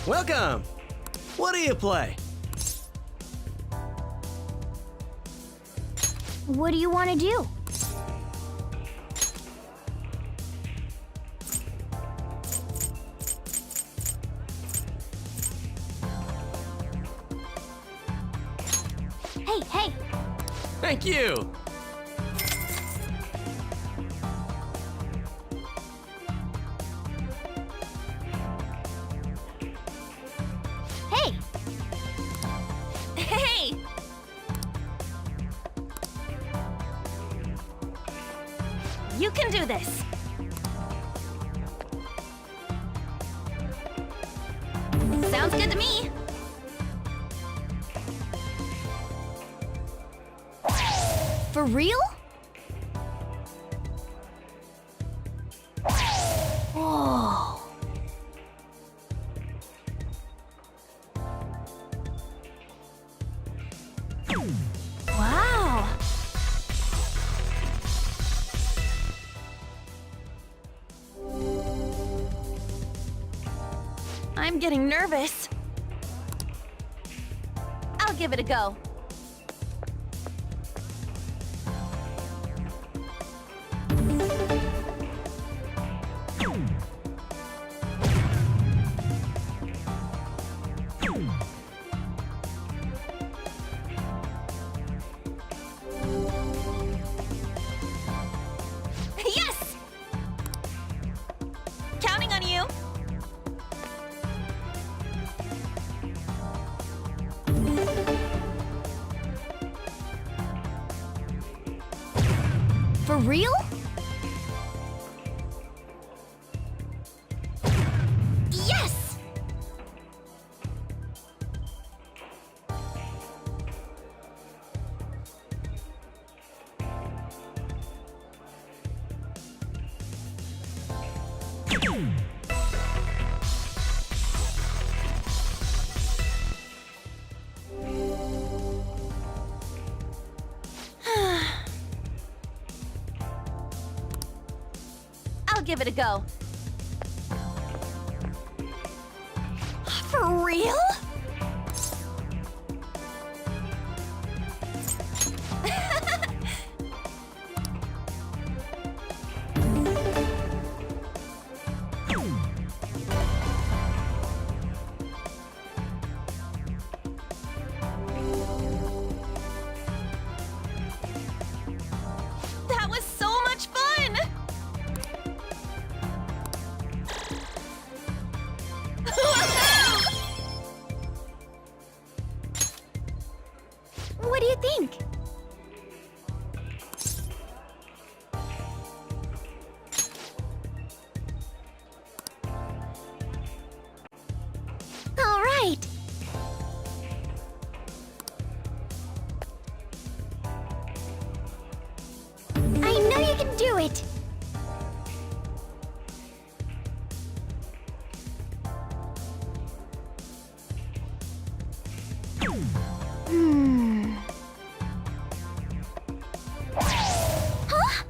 Welcome! What do you play? What do you want to do? Hey, hey! Thank you! Hey! Hey! You can do this! Sounds good to me! For real? Whoa! Wow! I'm getting nervous. I'll give it a go. Yes! Counting on you. For real? Yes! I'll give it a go. For real? That was so much fun! What do you think? All right. I know you can do it. Hmm. Huh?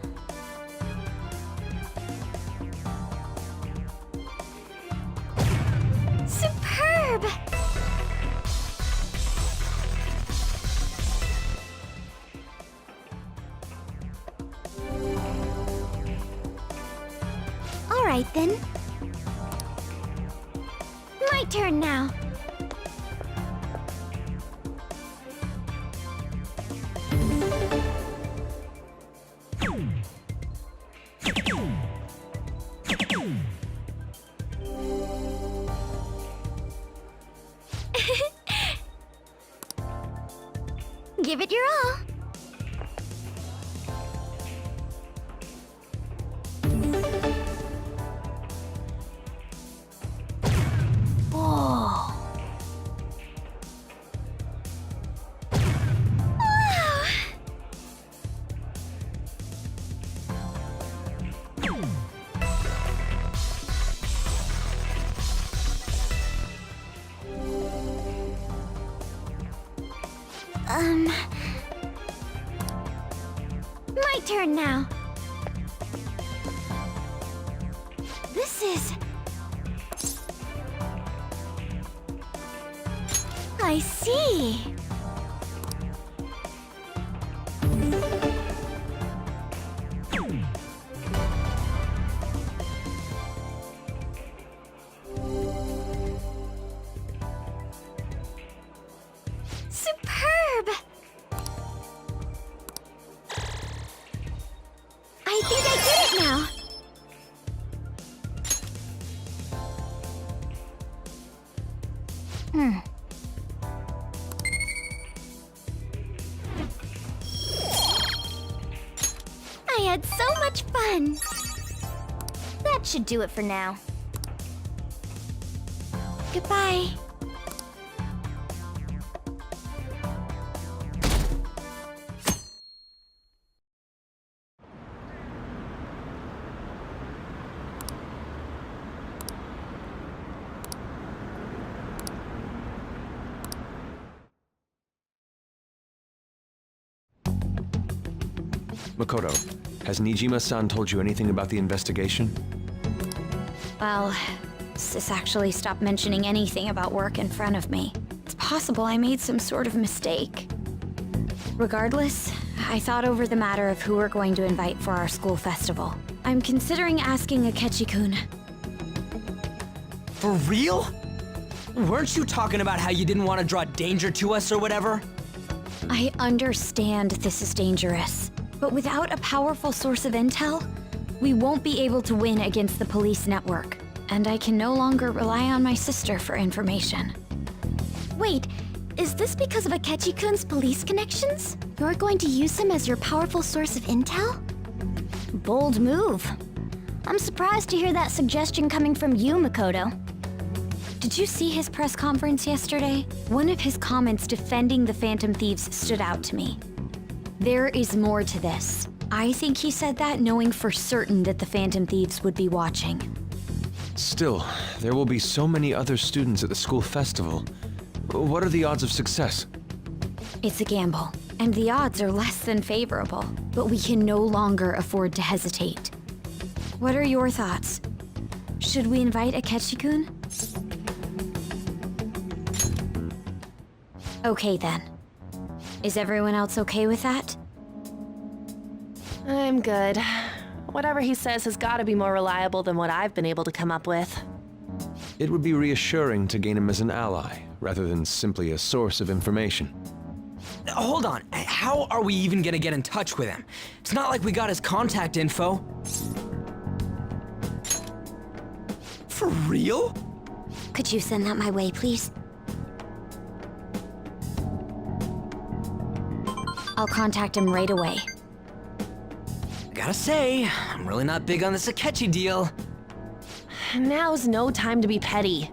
Superb! All right then. My turn now. Give it your all. Whoa. Wow. My turn now. This is... I see. Superb! I think I get it now. I had so much fun. That should do it for now. Goodbye. Makoto, has Nijima-san told you anything about the investigation? Well, Sis actually stopped mentioning anything about work in front of me. It's possible I made some sort of mistake. Regardless, I thought over the matter of who we're going to invite for our school festival. I'm considering asking Akechi-kun. For real? Weren't you talking about how you didn't want to draw danger to us or whatever? I understand this is dangerous, but without a powerful source of intel, we won't be able to win against the police network, and I can no longer rely on my sister for information. Wait, is this because of Akechi-kun's police connections? You're going to use him as your powerful source of intel? Bold move. I'm surprised to hear that suggestion coming from you, Makoto. Did you see his press conference yesterday? One of his comments defending the Phantom Thieves stood out to me. There is more to this. I think he said that knowing for certain that the Phantom Thieves would be watching. Still, there will be so many other students at the school festival. What are the odds of success? It's a gamble, and the odds are less than favorable, but we can no longer afford to hesitate. What are your thoughts? Should we invite Akechi-kun? Okay then. Is everyone else okay with that? I'm good. Whatever he says has got to be more reliable than what I've been able to come up with. It would be reassuring to gain him as an ally, rather than simply a source of information. Hold on, how are we even gonna get in touch with him? It's not like we got his contact info. For real? Could you send that my way, please? I'll contact him right away. Gotta say, I'm really not big on this Akechi deal. Now's no time to be petty.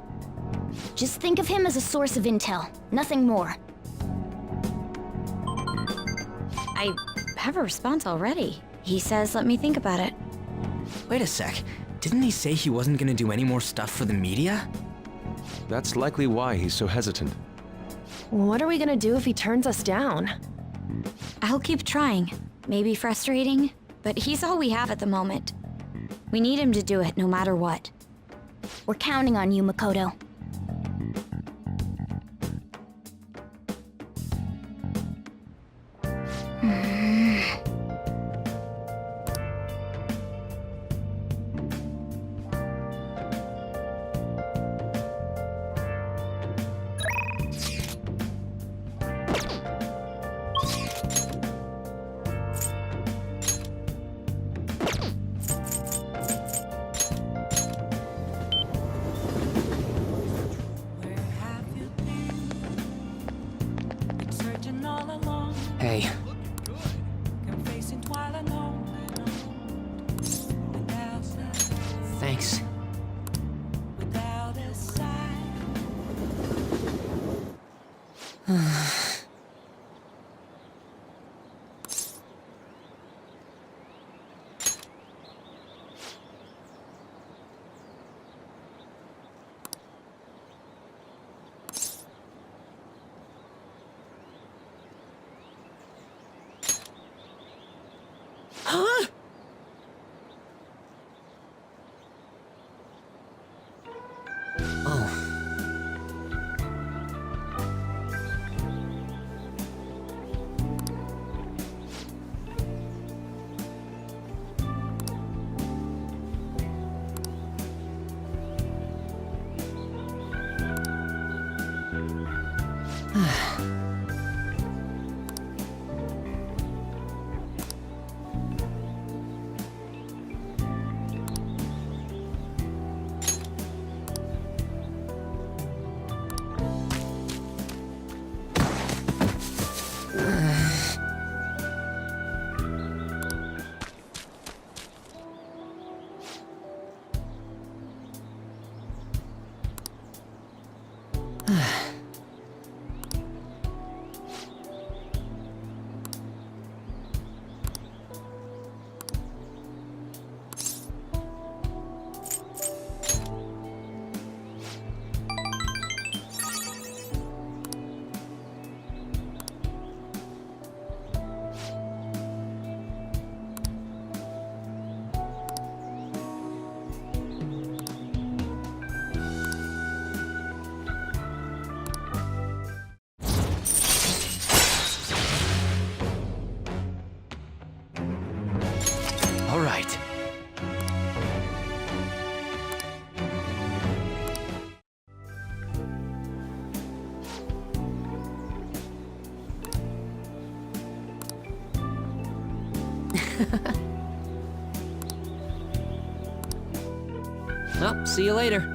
Just think of him as a source of intel, nothing more. I have a response already. He says let me think about it. Wait a sec, didn't he say he wasn't gonna do any more stuff for the media? That's likely why he's so hesitant. What are we gonna do if he turns us down? I'll keep trying. Maybe frustrating, but he's all we have at the moment. We need him to do it no matter what. We're counting on you, Makoto. Hey. Thanks. Huh? Oh. right. Well, see you later.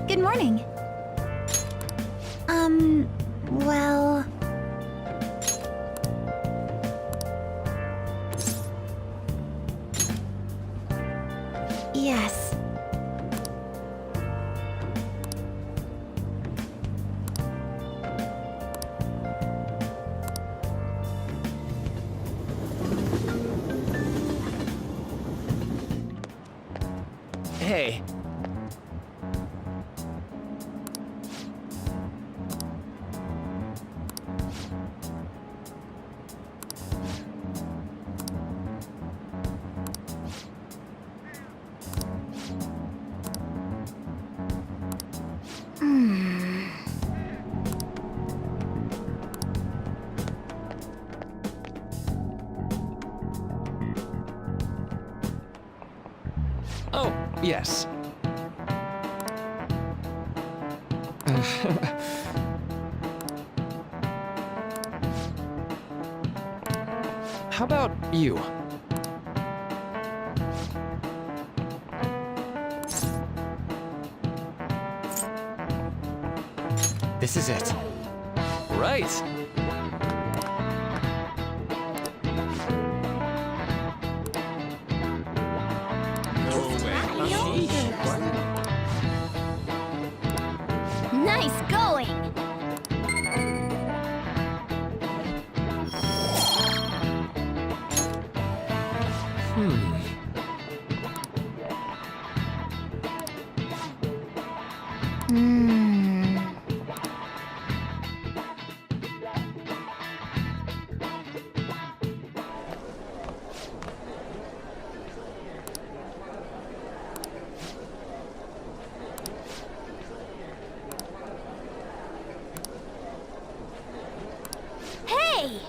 Good morning. Well... Yes. Hey. Oh, yes. How about you? This is it. Right. Nice going! Hey!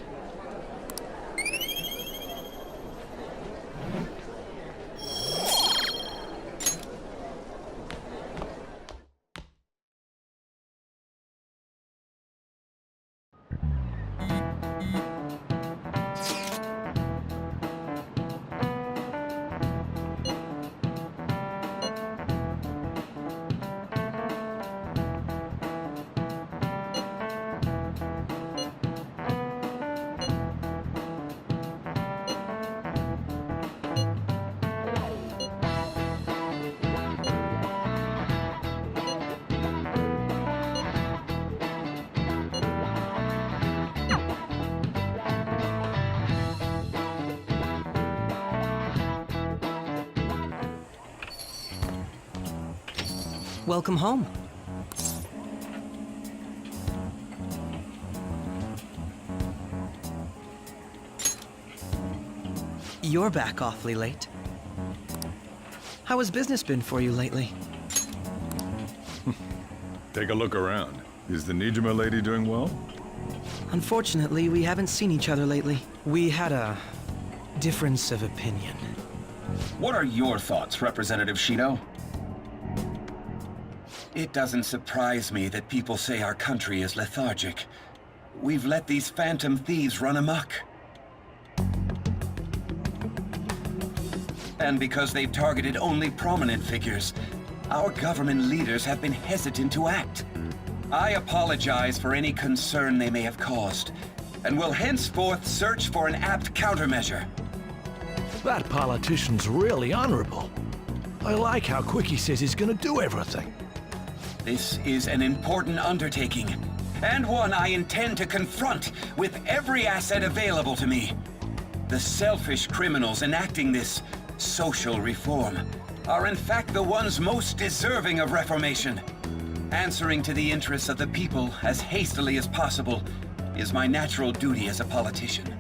Welcome home. You're back awfully late. How has business been for you lately? Take a look around. Is the Nijima lady doing well? Unfortunately, we haven't seen each other lately. We had a difference of opinion. What are your thoughts, Representative Shido? It doesn't surprise me that people say our country is lethargic. We've let these phantom thieves run amok. And because they've targeted only prominent figures, our government leaders have been hesitant to act. I apologize for any concern they may have caused, and will henceforth search for an apt countermeasure. That politician's really honorable. I like how quick he says he's gonna do everything. This is an important undertaking, and one I intend to confront with every asset available to me. The selfish criminals enacting this social reform are in fact the ones most deserving of reformation. Answering to the interests of the people as hastily as possible is my natural duty as a politician.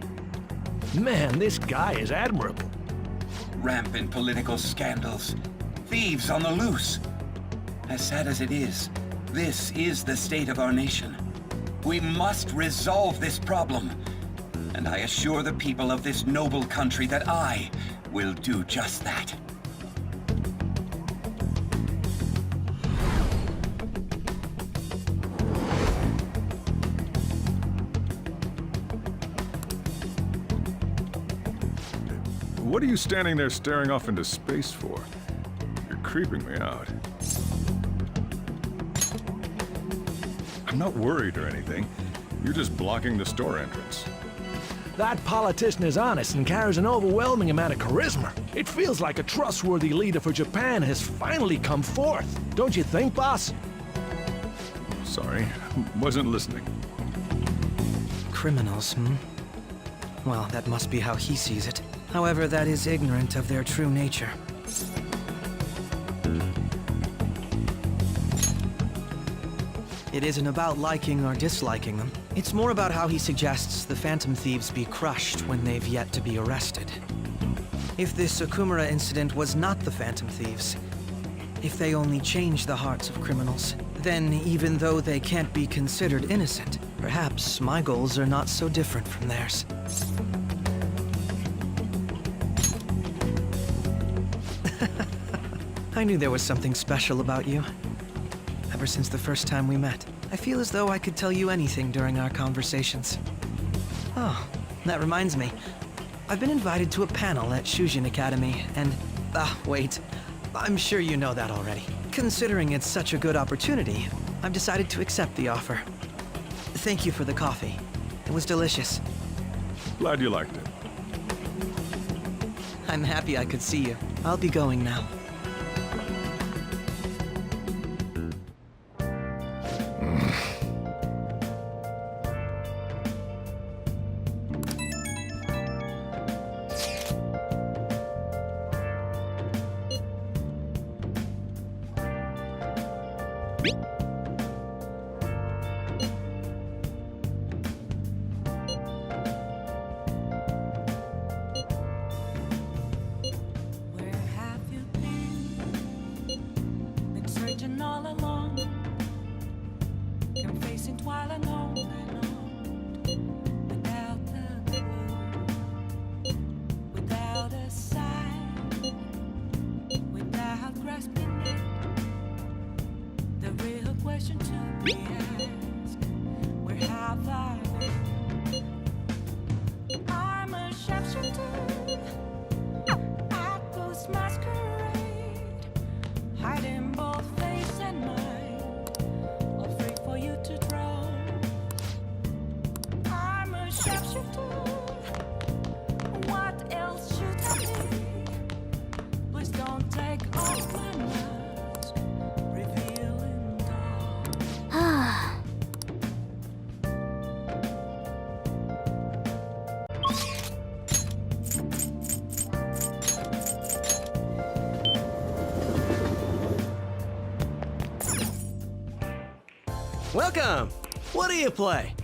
Man, this guy is admirable. Rampant political scandals, thieves on the loose. As sad as it is, this is the state of our nation. We must resolve this problem, and I assure the people of this noble country that I will do just that. What are you standing there staring off into space for? You're creeping me out. I'm not worried or anything. You're just blocking the store entrance. That politician is honest and carries an overwhelming amount of charisma. It feels like a trustworthy leader for Japan has finally come forth. Don't you think, boss? Sorry, wasn't listening. Criminals, hmm? Well, that must be how he sees it. However, that is ignorant of their true nature. It isn't about liking or disliking them. It's more about how he suggests the Phantom Thieves be crushed when they've yet to be arrested. If this Okumura incident was not the Phantom Thieves, if they only change the hearts of criminals, then even though they can't be considered innocent, perhaps my goals are not so different from theirs. I knew there was something special about you. Ever since the first time we met, I feel as though I could tell you anything during our conversations. Oh, that reminds me. I've been invited to a panel at Shujin Academy, and... wait. I'm sure you know that already. Considering it's such a good opportunity, I've decided to accept the offer. Thank you for the coffee. It was delicious. Glad you liked it. I'm happy I could see you. I'll be going now. Welcome! What do you play?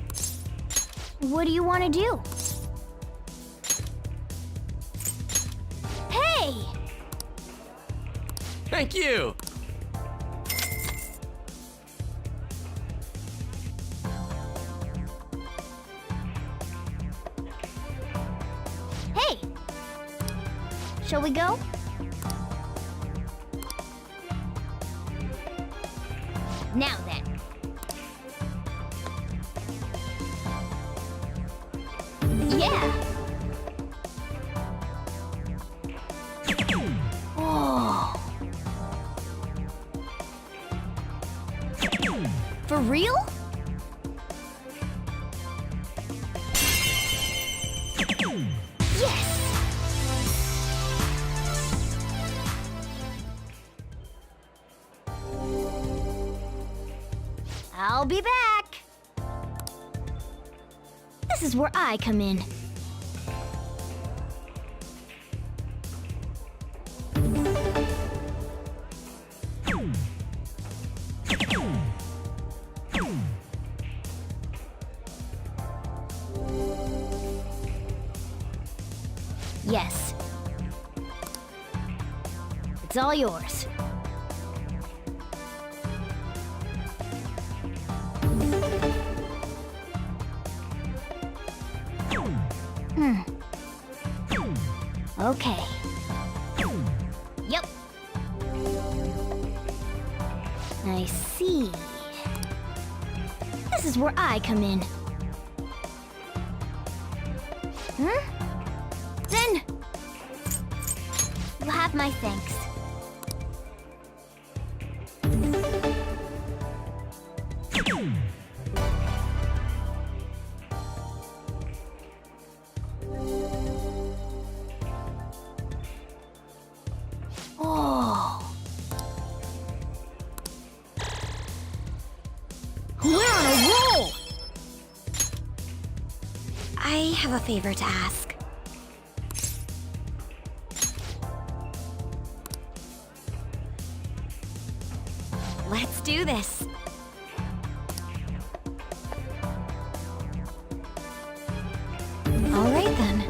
What do you want to do? Hey! Thank you! Hey! Shall we go? Now then. Yeah! Whoa! For real? Yes! I'll be back. This is where I come in. Yes. It's all yours. Okay. Yep. I see. This is where I come in. Then, you'll have my thanks. Oh. We're on a roll! I have a favor to ask. Let's do this. All right then.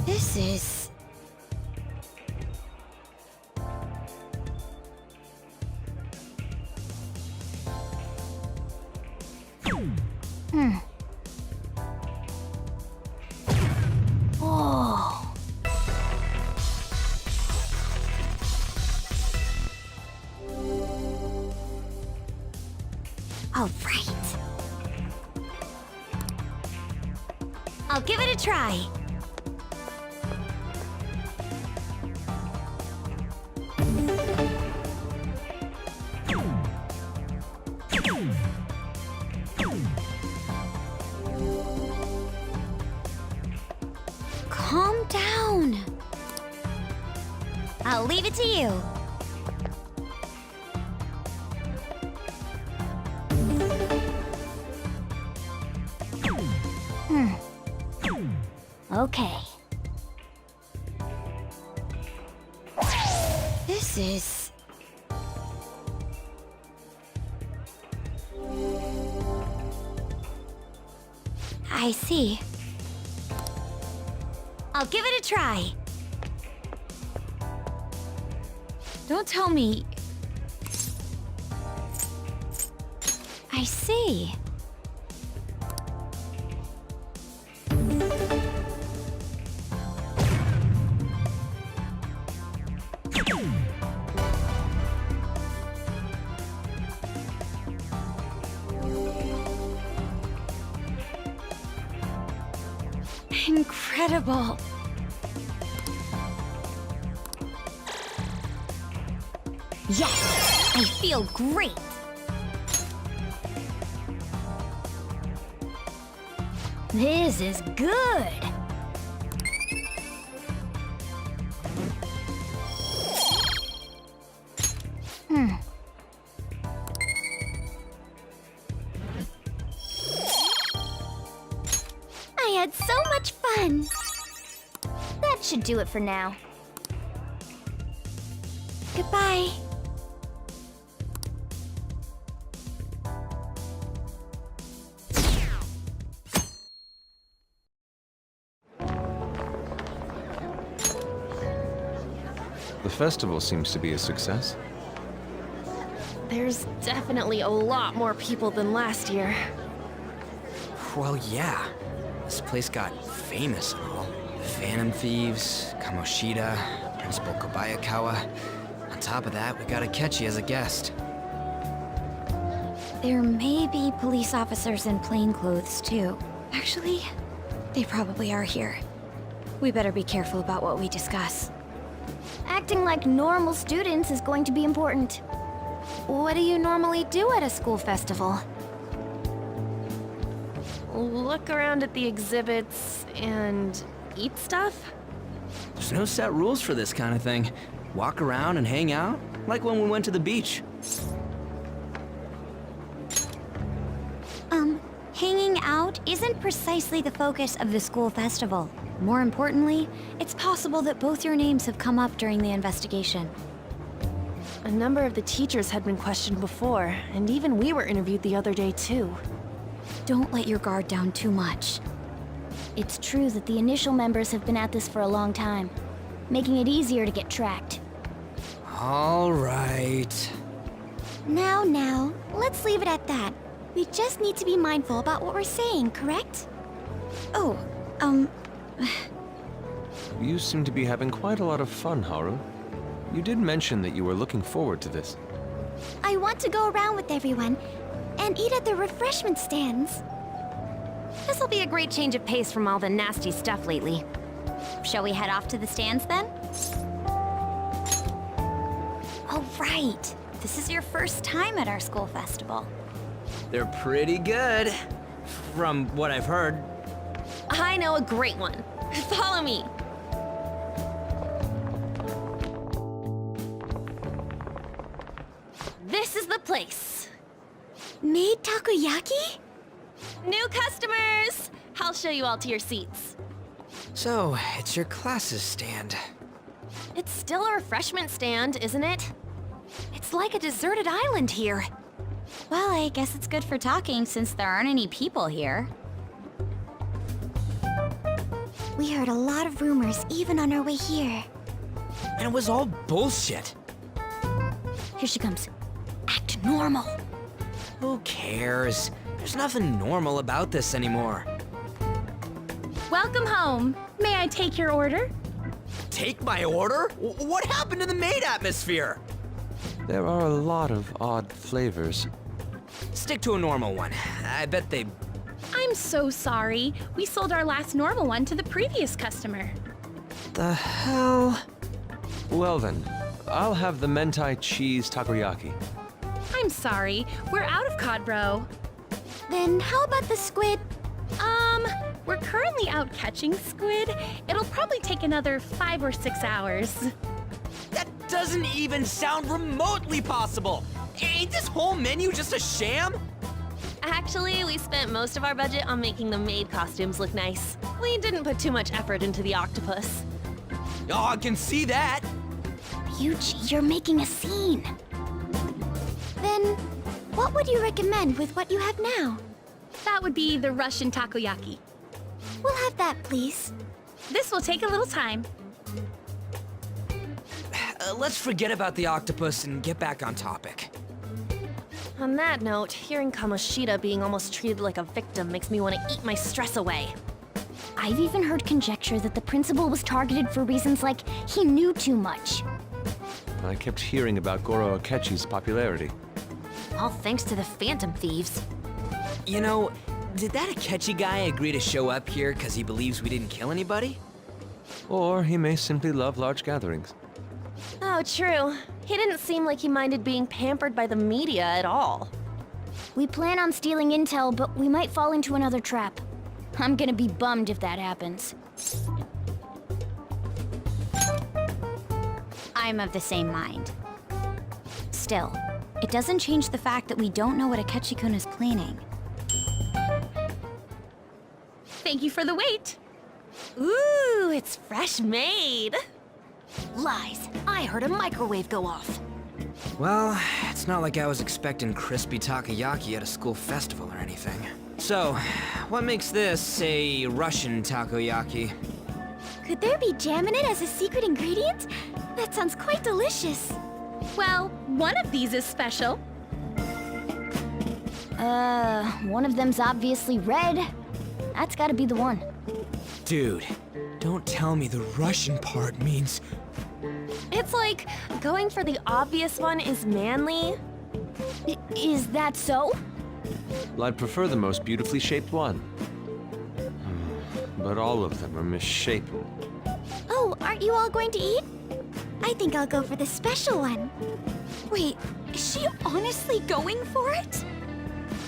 This is... Oh. All right. I'll give it a try. Calm down. I'll leave it to you. Okay. This is... I see. I'll give it a try. Don't tell me... I see. Incredible. Yes, I feel great. This is good. I had so much fun. That should do it for now. Goodbye. The festival seems to be a success. There's definitely a lot more people than last year. Well, yeah. This place got famous and all. Phantom Thieves, Kamoshida, Principal Kobayakawa. Not top of that, we got Akechi as a guest. There may be police officers in plainclothes, too. Actually, they probably are here. We better be careful about what we discuss. Acting like normal students is going to be important. What do you normally do at a school festival? Look around at the exhibits and eat stuff? There's no set rules for this kind of thing. Walk around and hang out, like when we went to the beach. Hanging out isn't precisely the focus of the school festival. More importantly, it's possible that both your names have come up during the investigation. A number of the teachers had been questioned before, and even we were interviewed the other day too. Don't let your guard down too much. It's true that the initial members have been at this for a long time, making it easier to get tracked. All right. Now, let's leave it at that. We just need to be mindful about what we're saying, correct? Oh, You seem to be having quite a lot of fun, Haru. You did mention that you were looking forward to this. I want to go around with everyone and eat at the refreshment stands. this'll be a great change of pace from all the nasty stuff lately. Shall we head off to the stands then? Oh, right. This is your first time at our school festival. They're pretty good, from what I've heard. I know a great one. Follow me. This is the place. Made takoyaki? New customers! I'll show you all to your seats. So, it's your class's stand. It's still a refreshment stand, isn't it? It's like a deserted island here. Well, I guess it's good for talking since there aren't any people here. We heard a lot of rumors even on our way here. And it was all bullshit. Here she comes. Act normal. Who cares? There's nothing normal about this anymore. Welcome home. May I take your order? Take my order? What happened to the maid atmosphere? There are a lot of odd flavors. Stick to a normal one. I bet they... I'm so sorry. We sold our last normal one to the previous customer. The hell? Well then, I'll have the mentai cheese takoyaki. I'm sorry. We're out of cod bro. Then how about the squid? We're currently out catching squid. It'll probably take another 5 or 6 hours. That doesn't even sound remotely possible! Ain't this whole menu just a sham? Actually, we spent most of our budget on making the maid costumes look nice. We didn't put too much effort into the octopus. Oh, I can see that! Yuuki, you're making a scene. Then, what would you recommend with what you have now? That would be the Russian takoyaki. We'll have that, please. This will take a little time. Let's forget about the octopus and get back on topic. On that note, hearing Kamoshida being almost treated like a victim makes me want to eat my stress away. I've even heard conjecture that the principal was targeted for reasons like he knew too much. I kept hearing about Goro Akechi's popularity. All thanks to the Phantom Thieves. You know, did that Akechi guy agree to show up here because he believes we didn't kill anybody? Or he may simply love large gatherings. Oh, true. He didn't seem like he minded being pampered by the media at all. We plan on stealing intel, but we might fall into another trap. I'm gonna be bummed if that happens. I'm of the same mind. Still, it doesn't change the fact that we don't know what Akechi-kun is planning. Thank you for the wait. Ooh, it's fresh made. Lies. I heard a microwave go off. Well, it's not like I was expecting crispy takoyaki at a school festival or anything. So, what makes this a Russian takoyaki? Could there be jam in it as a secret ingredient? That sounds quite delicious. Well, one of these is special. One of them's obviously red. That's gotta be the one. Dude, don't tell me the Russian part means... It's like going for the obvious one is manly. Is that so? Well, I'd prefer the most beautifully shaped one. But all of them are misshapen. Oh, aren't you all going to eat? I think I'll go for the special one. Wait, is she honestly going for it?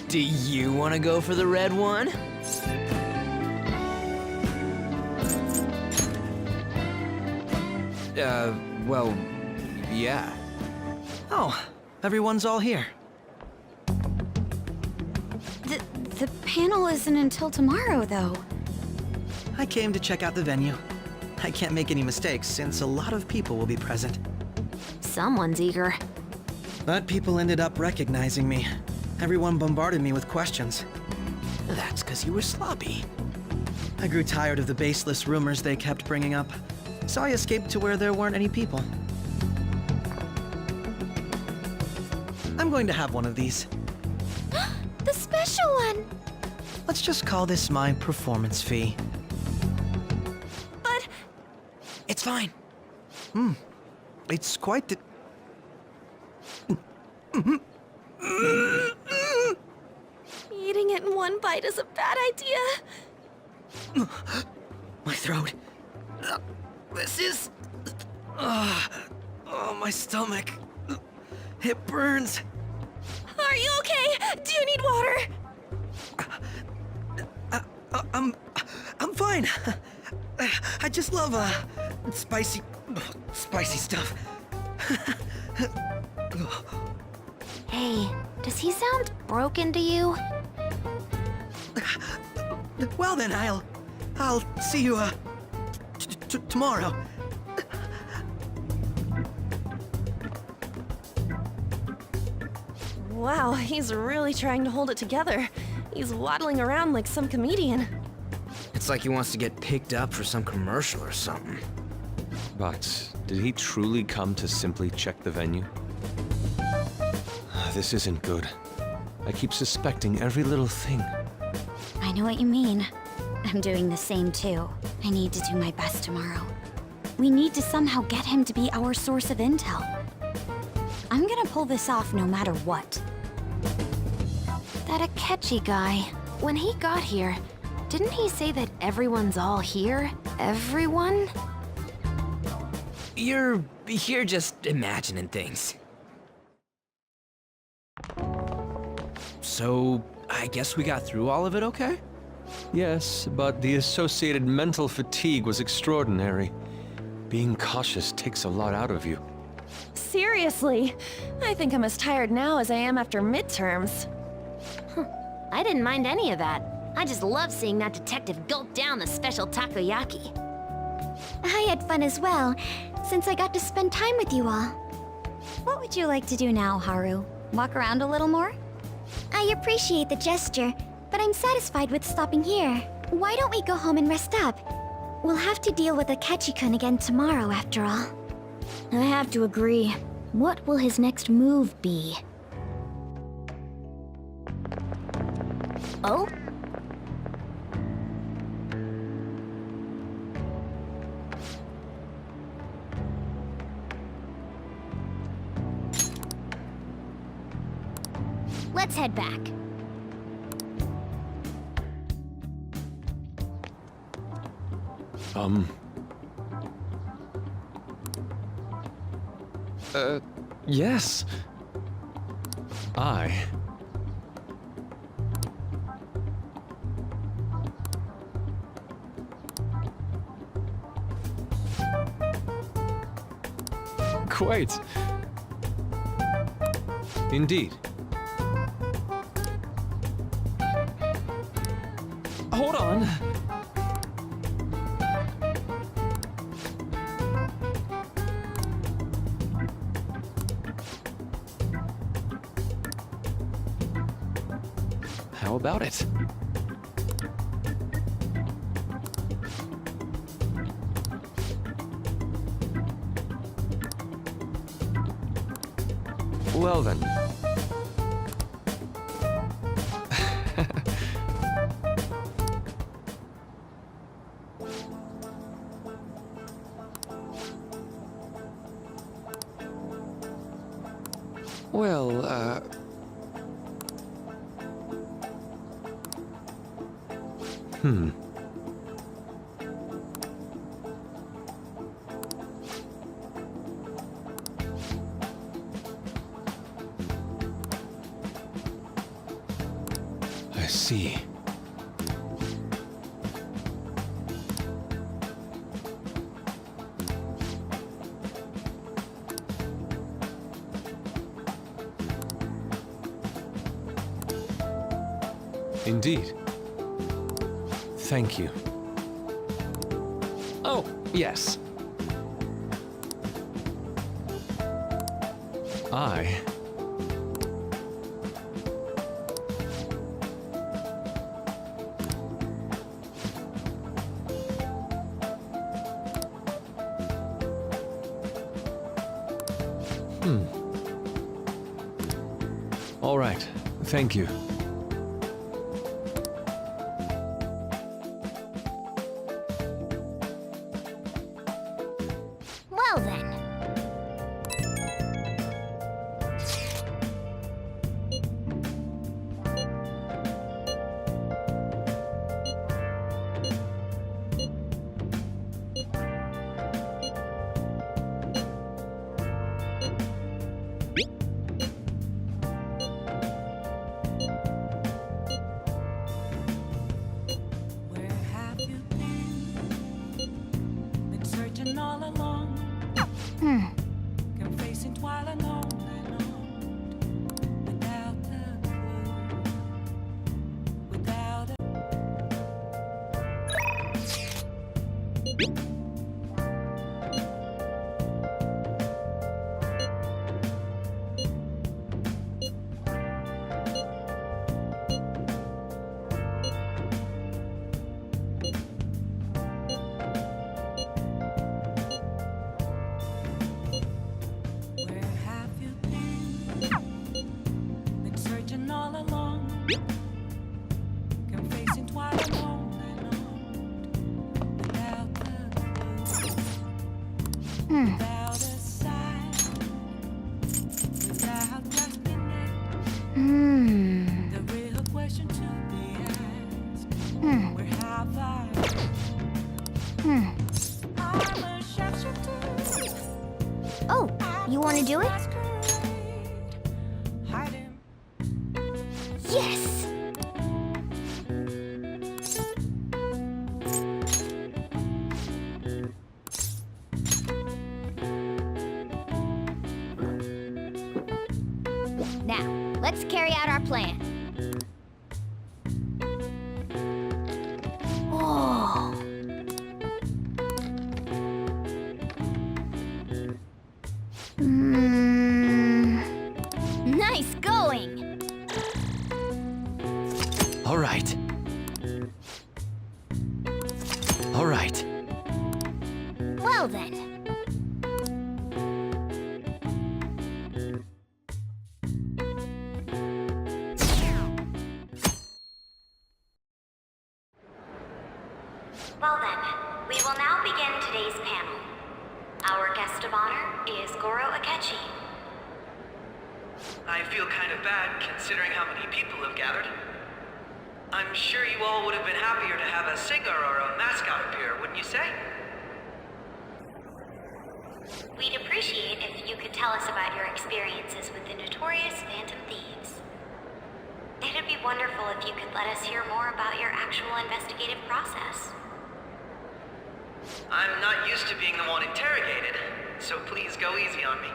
Do you want to go for the red one? Well, yeah. Oh, everyone's all here. The panel isn't until tomorrow, though. I came to check out the venue. I can't make any mistakes since a lot of people will be present. Someone's eager. But people ended up recognizing me. Everyone bombarded me with questions. That's because you were sloppy. I grew tired of the baseless rumors they kept bringing up, so I escaped to where there weren't any people. I'm going to have one of these. The special one! Let's just call this my performance fee. But It's fine. It's quite the... eating it in one bite is a bad idea. My throat. This is... oh, my stomach. It burns. Are you okay? Do you need water? I'm fine. I just love, spicy stuff. Hey, does he sound broken to you? Well then, I'll see you, tomorrow. Wow, he's really trying to hold it together. He's waddling around like some comedian. It's like he wants to get picked up for some commercial or something. But did he truly come to simply check the venue? This isn't good. I keep suspecting every little thing. I know what you mean. I'm doing the same too. I need to do my best tomorrow. We need to somehow get him to be our source of intel. I'm gonna pull this off no matter what. That Akechi guy, when he got here, didn't he say that everyone's all here? Everyone? You're just imagining things. So, I guess we got through all of it okay? Yes, but the associated mental fatigue was extraordinary. Being cautious takes a lot out of you. Seriously, I think I'm as tired now as I am after midterms. I didn't mind any of that. I just love seeing that detective gulp down the special takoyaki. I had fun as well, since I got to spend time with you all. What would you like to do now, Haru? Walk around a little more? I appreciate the gesture, but I'm satisfied with stopping here. Why don't we go home and rest up? We'll have to deal with Akechi-kun again tomorrow, after all. I have to agree. What will his next move be? Oh? Let's head back. Yes. Quite. Indeed. Hold on. How about it? Well then. I see. Indeed. Thank you. Oh, yes. I... All right. Thank you. Well then. Where have you been? Been searching all along, confessing while alone and on, without a clue, without a... Where have you been? Been searching all along, confessing while alone and on, without a clue, without a sign, without grasping it. The real question to be asked: where have I? I'm a sharpshooter. Oh, you want to do it? Hiding. Yes! Now, let's carry out our plan. Oh. Nice going! All right. All right. Well then. Well then, we will now begin today's panel. Our guest of honor is Goro Akechi. I feel kind of bad considering how many people have gathered. I'm sure you all would have been happier to have a singer or a mascot appear, wouldn't you say? We'd appreciate if you could tell us about your experiences with the notorious Phantom Thieves. It'd be wonderful if you could let us hear more about your actual investigative process. I'm not used to being the one interrogated, so please go easy on me.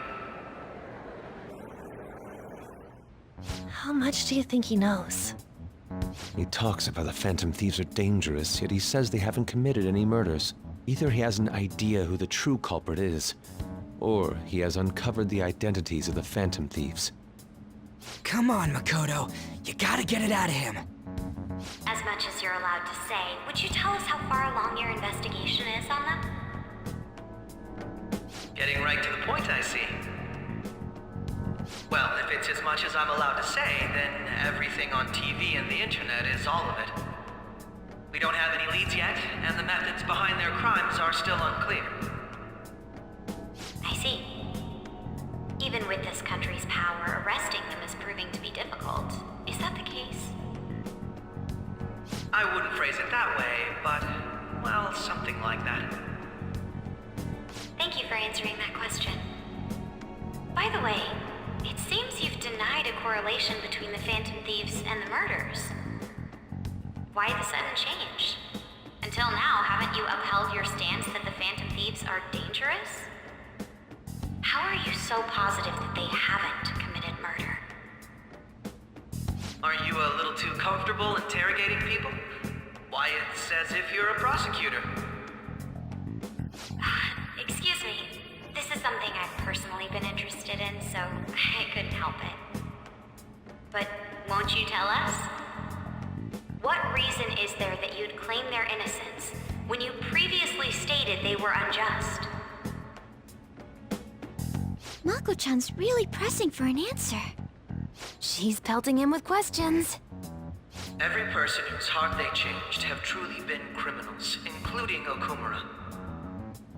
How much do you think he knows? He talks about the Phantom Thieves are dangerous, yet he says they haven't committed any murders. Either he has an idea who the true culprit is, or he has uncovered the identities of the Phantom Thieves. Come on, Makoto. You gotta get it out of him. As much as you're allowed to say, would you tell us how far along your investigation is on them? Getting right to the point, I see. Well, if it's as much as I'm allowed to say, then everything on TV and the internet is all of it. We don't have any leads yet, and the methods behind their crimes are still unclear. I see. Even with this country's power, arresting them is proving I wouldn't phrase it that way, but, well, something like that. Thank you for answering that question. By the way, it seems you've denied a correlation between the Phantom Thieves and the murders. Why the sudden change? Until now, haven't you upheld your stance that the Phantom Thieves are dangerous? How are you so positive that they haven't committed murder? Are you a little too comfortable interrogating people? Why, it's as if you're a prosecutor. Excuse me. This is something I've personally been interested in, so I couldn't help it. But won't you tell us? What reason is there that you'd claim their innocence when you previously stated they were unjust? Mako-chan's really pressing for an answer. She's pelting him with questions. Every person whose heart they changed have truly been criminals, including Okumura.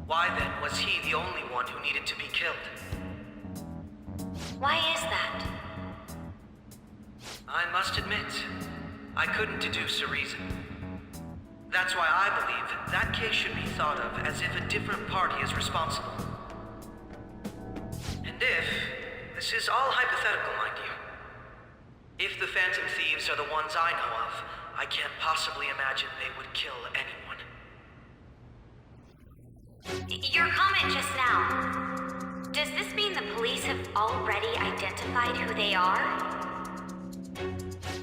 Why then was he the only one who needed to be killed? Why is that? I must admit, I couldn't deduce a reason. That's why I believe that case should be thought of as if a different party is responsible. And if, this is all hypothetical, mind you, if the Phantom Thieves are the ones I know of, I can't possibly imagine they would kill anyone. Your comment just now, does this mean the police have already identified who they are?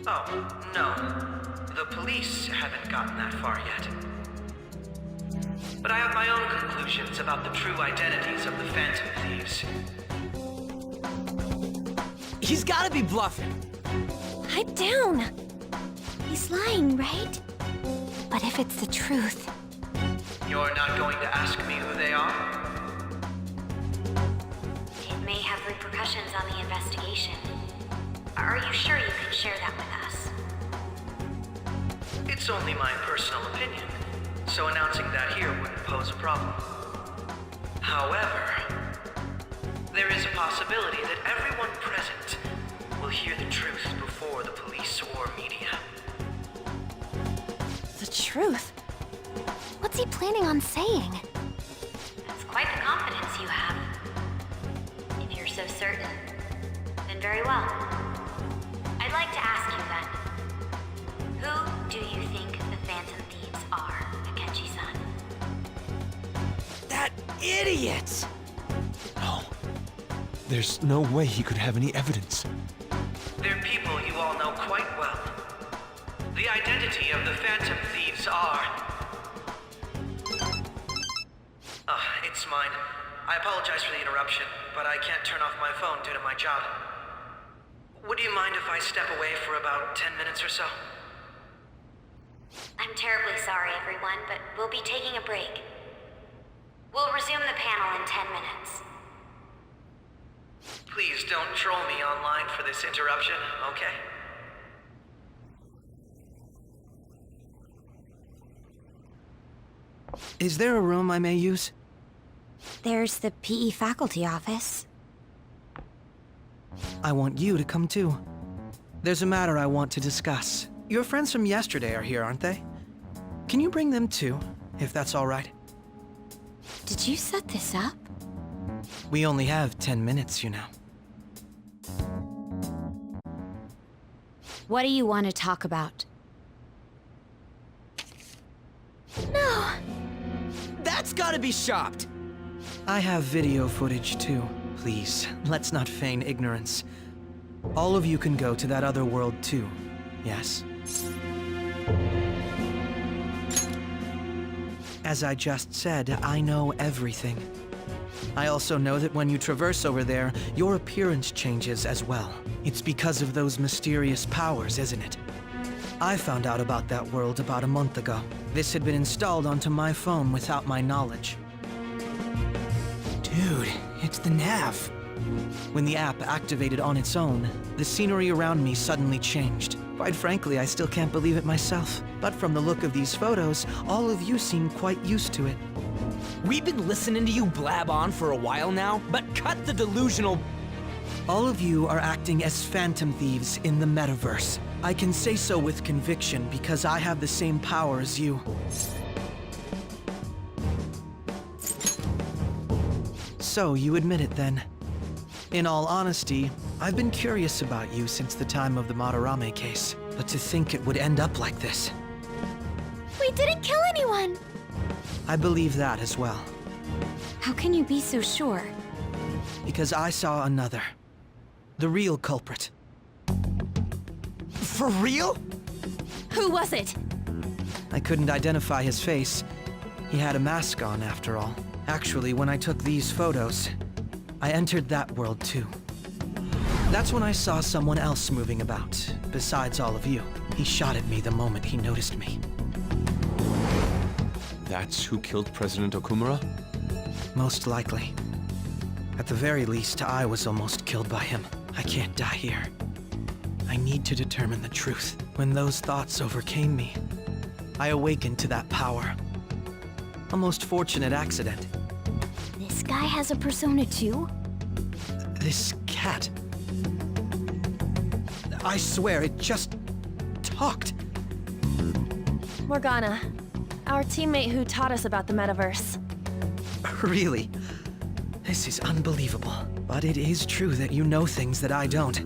Oh, no. The police haven't gotten that far yet. But I have my own conclusions about the true identities of the Phantom Thieves. He's gotta be bluffing. Pipe down. He's lying, right? But if it's the truth... You're not going to ask me who they are? It may have repercussions on the investigation. Are you sure you can share that with us? It's only my personal opinion, so announcing that here wouldn't pose a problem. However, there is a possibility that everyone present will hear the truth before the police or media. The truth? What's he planning on saying? That's quite the confidence you have. If you're so certain, then very well. I'd like to ask you then, who do you think the Phantom Thieves are, Akechi-san? That idiot! No. There's no way he could have any evidence. They're people you all know quite well. The identity of the Phantom Thieves are... it's mine. I apologize for the interruption, but I can't turn off my phone due to my job. Would you mind if I step away for about 10 minutes or so? I'm terribly sorry, everyone, but we'll be taking a break. We'll resume the panel in 10 minutes. Please don't troll me online for this interruption, okay? Is there a room I may use? There's the PE faculty office. I want you to come too. There's a matter I want to discuss. Your friends from yesterday are here, aren't they? Can you bring them too, if that's all right? Did you set this up? We only have 10 minutes, you know. What do you want to talk about? No! That's gotta be shopped! I have video footage too. Please, let's not feign ignorance. All of you can go to that other world too, yes? As I just said, I know everything. I also know that when you traverse over there, your appearance changes as well. It's because of those mysterious powers, isn't it? I found out about that world about a month ago. This had been installed onto my phone without my knowledge. Dude, it's the nav. When the app activated on its own, the scenery around me suddenly changed. Quite frankly, I still can't believe it myself. But from the look of these photos, all of you seem quite used to it. We've been listening to you blab on for a while now, but cut the delusional... All of you are acting as phantom thieves in the metaverse. I can say so with conviction because I have the same power as you. So, you admit it then. In all honesty, I've been curious about you since the time of the Madarame case. But to think it would end up like this. We didn't kill anyone! I believe that as well. How can you be so sure? Because I saw another. The real culprit. For real? Who was it? I couldn't identify his face. He had a mask on, after all. Actually, when I took these photos, I entered that world too. That's when I saw someone else moving about, besides all of you. He shot at me the moment he noticed me. That's who killed President Okumura? Most likely. At the very least, I was almost killed by him. I can't die here. I need to determine the truth. When those thoughts overcame me, I awakened to that power. A most fortunate accident. This guy has a persona too? This cat. I swear, it just talked. Morgana, our teammate who taught us about the metaverse. Really? This is unbelievable. But it is true that you know things that I don't.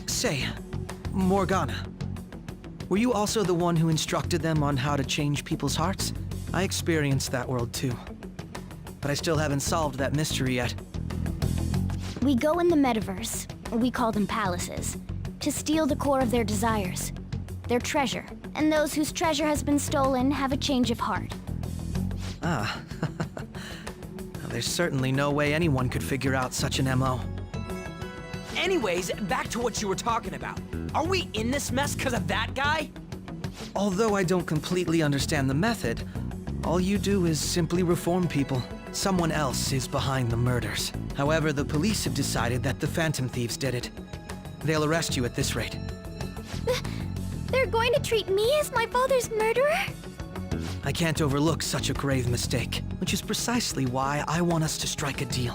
Say, Morgana, were you also the one who instructed them on how to change people's hearts? I experienced that world too. But I still haven't solved that mystery yet. We go in the metaverse, we call them palaces, to steal the core of their desires, their treasure. And those whose treasure has been stolen have a change of heart. Ah. There's certainly no way anyone could figure out such an MO. Anyways, back to what you were talking about. Are we in this mess because of that guy? Although I don't completely understand the method, all you do is simply reform people. Someone else is behind the murders. However, the police have decided that the Phantom Thieves did it. They'll arrest you at this rate. They're going to treat me as my father's murderer? I can't overlook such a grave mistake, which is precisely why I want us to strike a deal.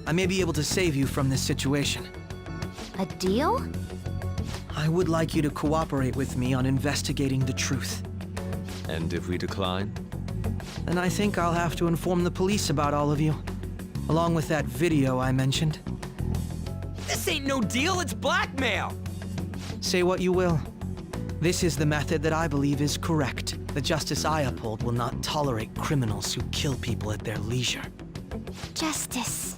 I may be able to save you from this situation. A deal? I would like you to cooperate with me on investigating the truth. And if we decline? Then I think I'll have to inform the police about all of you, along with that video I mentioned. This ain't no deal, it's blackmail! Say what you will. This is the method that I believe is correct. The justice I uphold will not tolerate criminals who kill people at their leisure. Justice.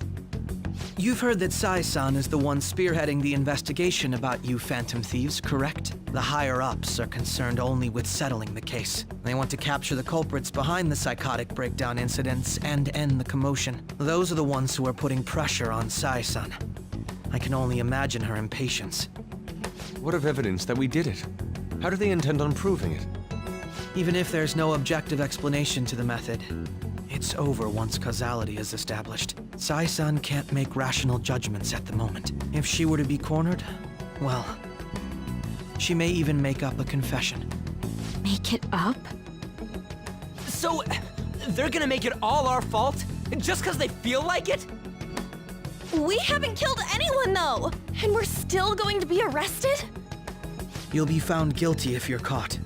You've heard that Sai-san is the one spearheading the investigation about you Phantom Thieves, correct? The higher-ups are concerned only with settling the case. They want to capture the culprits behind the psychotic breakdown incidents and end the commotion. Those are the ones who are putting pressure on Sai-san. I can only imagine her impatience. What of evidence that we did it? How do they intend on proving it? Even if there's no objective explanation to the method, it's over once causality is established. Sai-san can't make rational judgments at the moment. If she were to be cornered, well, she may even make up a confession. Make it up? So, they're gonna make it all our fault? Just because they feel like it? We haven't killed anyone, though! And we're still going to be arrested? You'll be found guilty if you're caught,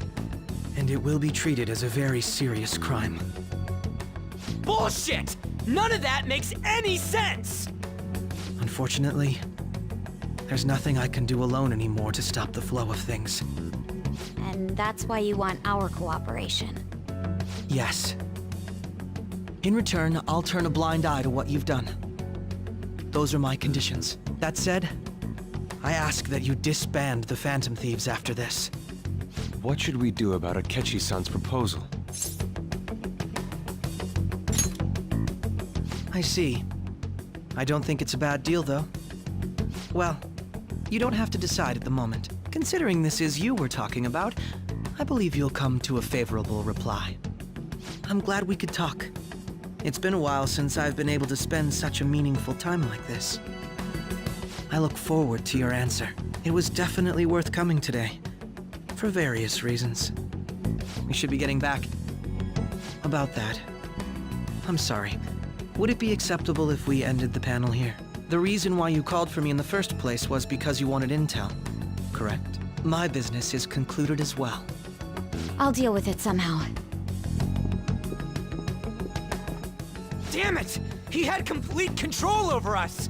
and it will be treated as a very serious crime. Bullshit! None of that makes any sense! Unfortunately, there's nothing I can do alone anymore to stop the flow of things. And that's why you want our cooperation. Yes. In return, I'll turn a blind eye to what you've done. Those are my conditions. That said, I ask that you disband the Phantom Thieves after this. What should we do about Akechi-san's proposal? I see. I don't think it's a bad deal, though. Well, you don't have to decide at the moment. Considering this is you we're talking about, I believe you'll come to a favorable reply. I'm glad we could talk. It's been a while since I've been able to spend such a meaningful time like this. I look forward to your answer. It was definitely worth coming today, for various reasons. We should be getting back. About that, I'm sorry. Would it be acceptable if we ended the panel here? The reason why you called for me in the first place was because you wanted intel, correct? My business is concluded as well. I'll deal with it somehow. Damn it! He had complete control over us!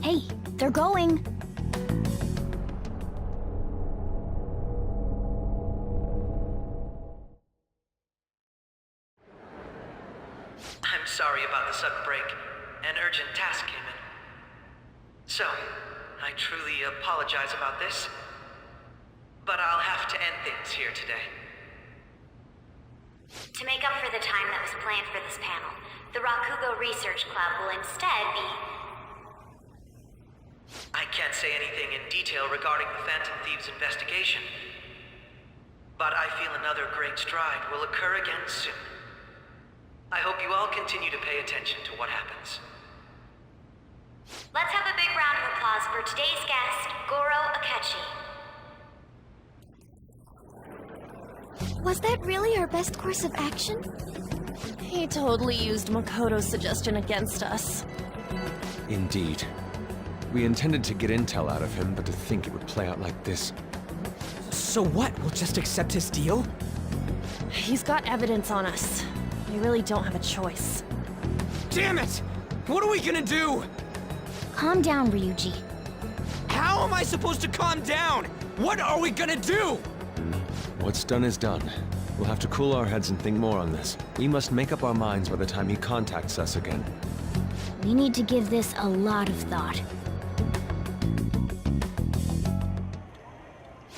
Hey, they're going. I'm sorry about the sudden break. An urgent task came in. So, I truly apologize about this, but I'll have to end things here today. To make up for the time that was planned for this panel, the Rakugo Research Club will instead be... I can't say anything in detail regarding the Phantom Thieves investigation, but I feel another great stride will occur again soon. I hope you all continue to pay attention to what happens. Let's have a big round of applause for today's guest, Goro Akechi. Was that really our best course of action? He totally used Makoto's suggestion against us. Indeed. We intended to get intel out of him, but to think it would play out like this. So what? We'll just accept his deal? He's got evidence on us. We really don't have a choice. Damn it! What are we gonna do? Calm down, Ryuji. How am I supposed to calm down? What are we gonna do? What's done is done. We'll have to cool our heads and think more on this. We must make up our minds by the time he contacts us again. We need to give this a lot of thought.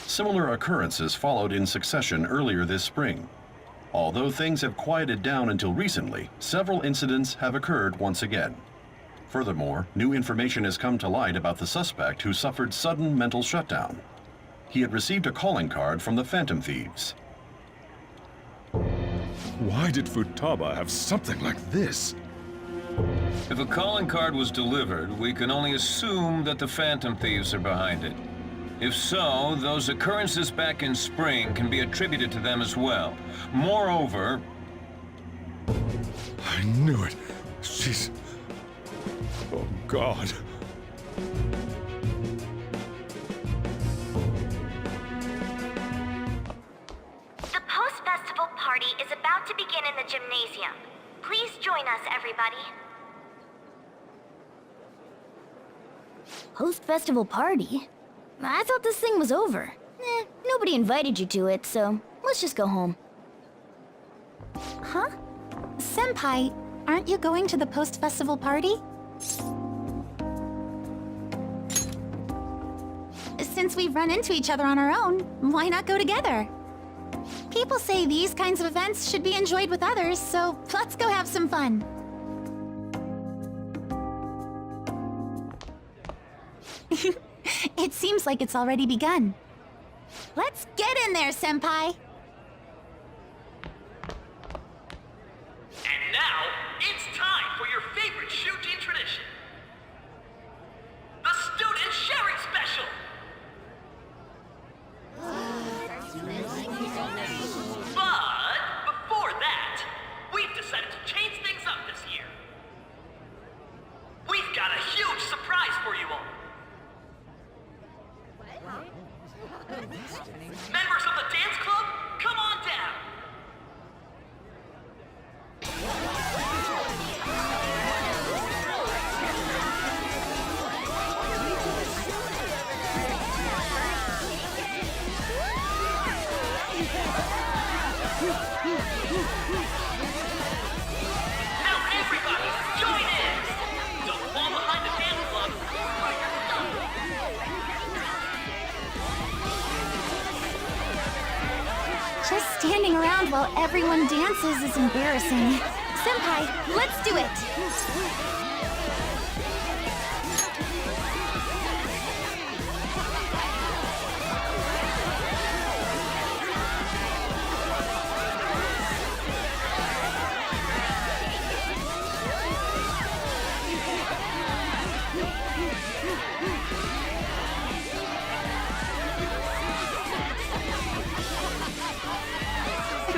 Similar occurrences followed in succession earlier this spring. Although things have quieted down until recently, several incidents have occurred once again. Furthermore, new information has come to light about the suspect who suffered sudden mental shutdown. He had received a calling card from the Phantom Thieves. Why did Futaba have something like this? If a calling card was delivered, we can only assume that the Phantom Thieves are behind it. If so, those occurrences back in spring can be attributed to them as well. Moreover... I knew it. She's... Oh, God. The post-festival party is about to begin in the gymnasium. Please join us, everybody. Post-festival party? I thought this thing was over. Nobody invited you to it, so let's just go home. Huh? Senpai, aren't you going to the post-festival party? Since we've run into each other on our own, why not go together? People say these kinds of events should be enjoyed with others, so let's go have some fun. It seems like it's already begun. Let's get in there, Senpai! And now, it's time for your favorite Shujin tradition. The Student Sharing Special! But, before that, we've decided to change things up this year. We've got a huge surprise for you all. Members of the dance club, come on down! Now everybody, join in! Don't fall behind the dance club or you're stuck! Just standing around while everyone dances is embarrassing. Senpai, let's do it!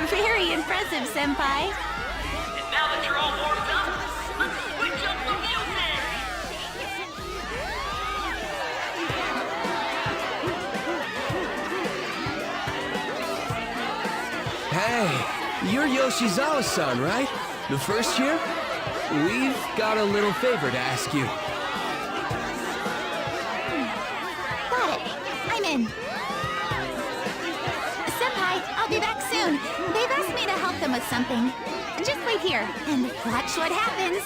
Very impressive. impressive, Senpai. And now that you're all warmed up, let's switch up the music! Hey, you're Yoshizawa-san, right? The first year? We've got a little favor to ask you. Got it. I'm in. Senpai, I'll be back soon. They've asked me to help them with something. Just wait here and watch what happens.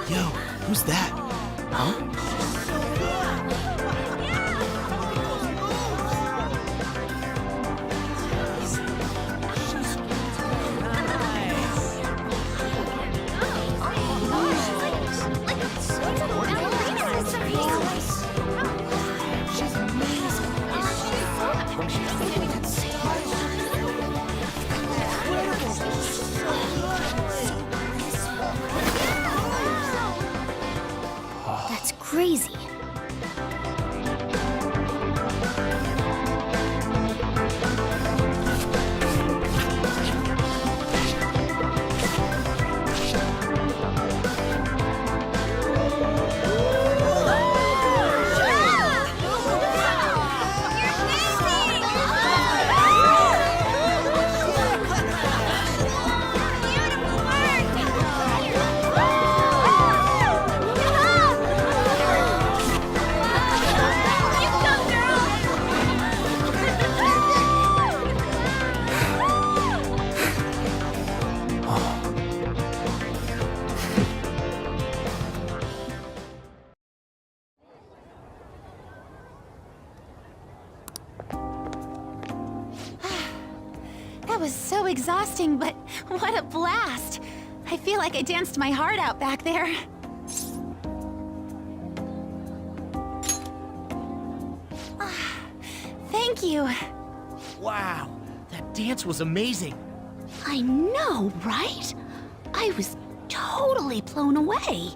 Yo, who's that? Huh? That's crazy. That was so exhausting, but what a blast! I feel like I danced my heart out back there. Thank you. Wow, that dance was amazing. I know, right? I was totally blown away.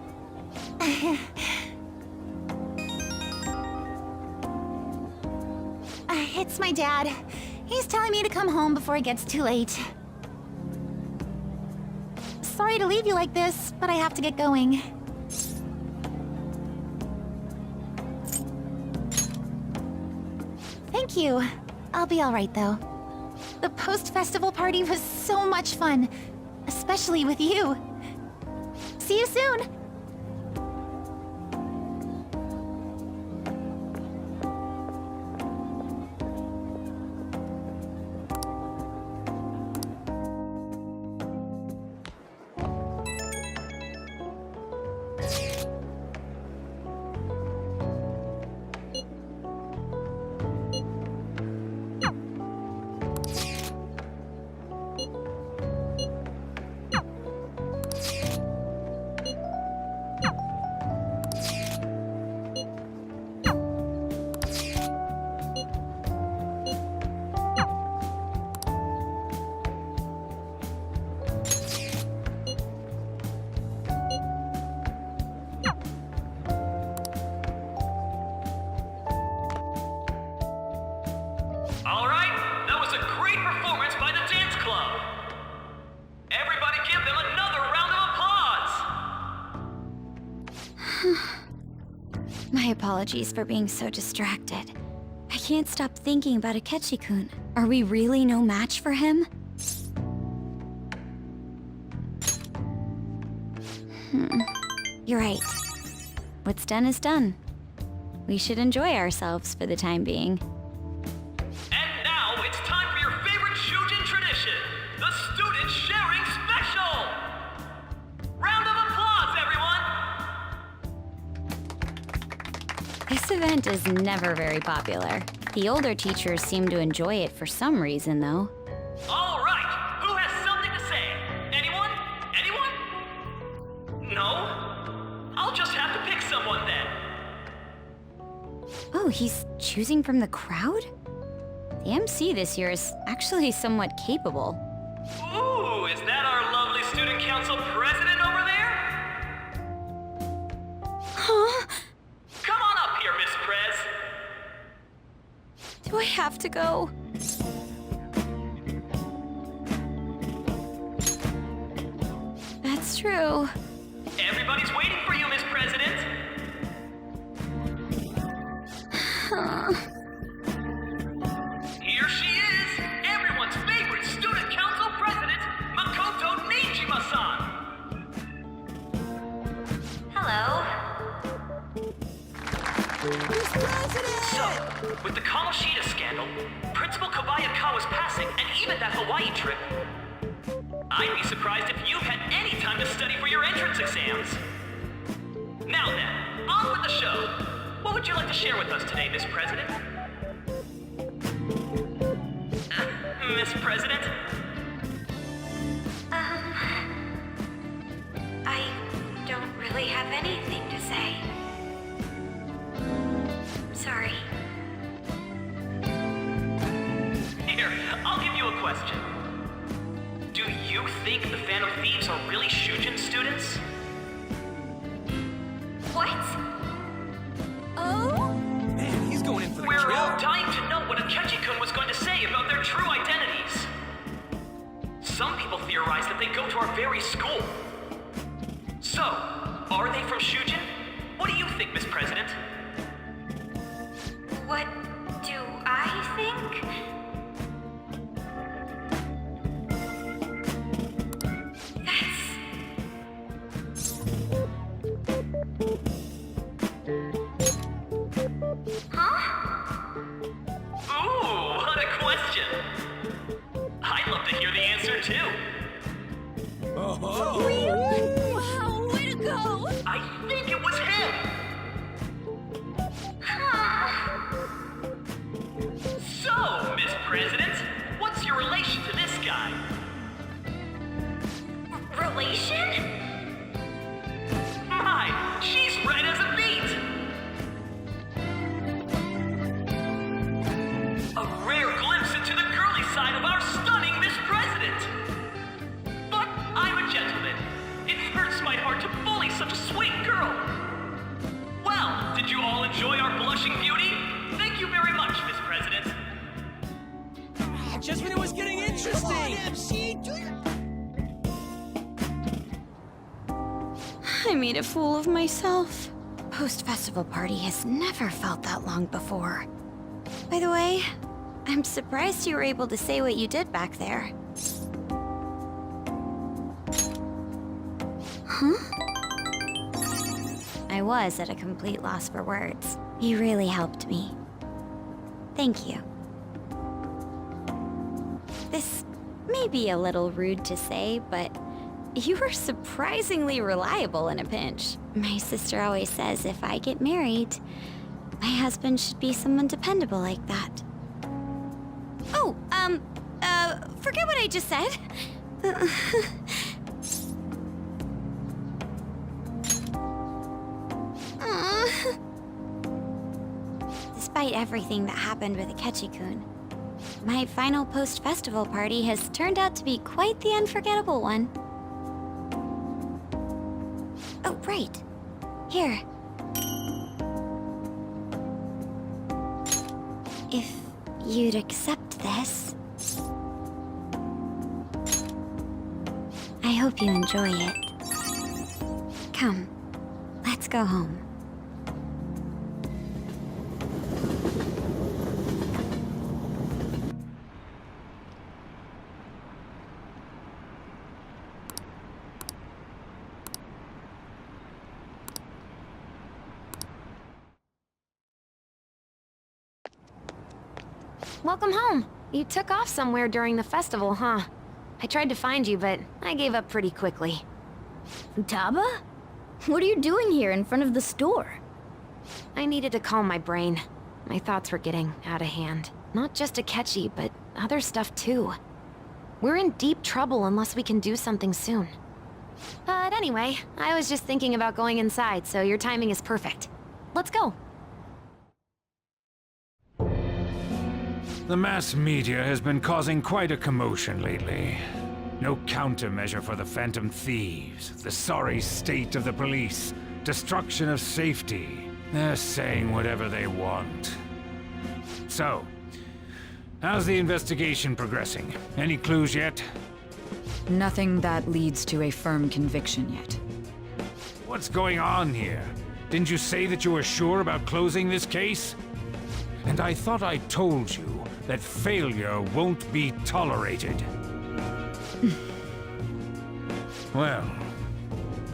It's my dad. He's telling me to come home before it gets too late. Sorry to leave you like this, but I have to get going. Thank you. I'll be all right, though. The post-festival party was so much fun, especially with you. See you soon! All right, that was a great performance by the dance club. Everybody give them another round of applause. My apologies for being so distracted. I can't stop thinking about Akechi-kun. Are we really no match for him? You're right. What's done is done. We should enjoy ourselves for the time being. And now it's time for your favorite Shujin tradition, the Student Sharing Special! Round of applause, everyone! This event is never very popular. The older teachers seem to enjoy it for some reason, though. All right, who has something to say? Anyone? Anyone? No? Oh, he's choosing from the crowd? The MC this year is actually somewhat capable. Ooh, is that our lovely student council president over there? Huh? Come on up here, Miss Prez. Do I have to go? That's true. Everybody's waiting for you, Miss President. Here she is, everyone's favorite student council president, Makoto Nijima-san. Hello. So, with the Kamoshida scandal, Principal Kobayakawa's passing, and even that Hawaii trip, I'd be surprised if you've had any time to study for your entrance exams. Now then, on with the show. What would you like to share with us today, Miss President? Miss President? I don't really have anything to say. Sorry. Here, I'll give you a question. Do you think the Phantom Thieves are really Shujin students? What? Oh? Man, he's going in for the We're kill. all dying to know what Akechi-kun was going to say about their true identities. Some people theorize that they go to our very school. So, are they from Shujin? What do you think, Miss President? What do I think? Ooh, what a question! I'd love to hear the answer, too. For real? Wow, way to go! I think it was him! So, Miss President, what's your relation to this guy? Relation? My, she's red as a beet! A rare glimpse into the girly side of our stunning Miss President! But I'm a gentleman. It hurts my heart to bully such a sweet girl. Well, did you all enjoy our blushing beauty? Thank you very much, Miss President. Just when it was getting interesting. I made a fool of myself. Post-festival party has never felt that long before. By the way, I'm surprised you were able to say what you did back there. Huh? I was at a complete loss for words. You really helped me. Thank you. This may be a little rude to say, but you were surprisingly reliable in a pinch. My sister always says if I get married, my husband should be someone dependable like that. Oh, forget what I just said. Despite everything that happened with Akechi-kun, my final post-festival party has turned out to be quite the unforgettable one. Oh, right. Here. If you'd accept this... I hope you enjoy it. Come, let's go home. Welcome home. You took off somewhere during the festival, huh? I tried to find you, but I gave up pretty quickly. Taba? What are you doing here in front of the store? I needed to calm my brain. My thoughts were getting out of hand. Not just Akechi, but other stuff too. We're in deep trouble unless we can do something soon. But anyway, I was just thinking about going inside, so your timing is perfect. Let's go. The mass media has been causing quite a commotion lately. No countermeasure for the Phantom Thieves, the sorry state of the police, destruction of safety. They're saying whatever they want. So, how's the investigation progressing? Any clues yet? Nothing that leads to a firm conviction yet. What's going on here? Didn't you say that you were sure about closing this case? And I thought I told you that failure won't be tolerated. Well,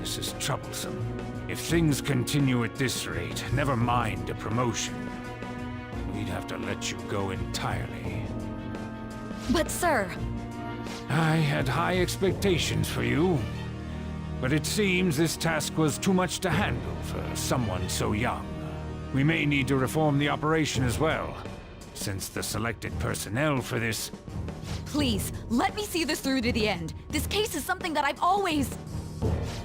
this is troublesome. If things continue at this rate, never mind a promotion. We'd have to let you go entirely. But sir... I had high expectations for you. But it seems this task was too much to handle for someone so young. We may need to reform the operation as well, since the selected personnel for this... Please, let me see this through to the end. This case is something that I've always...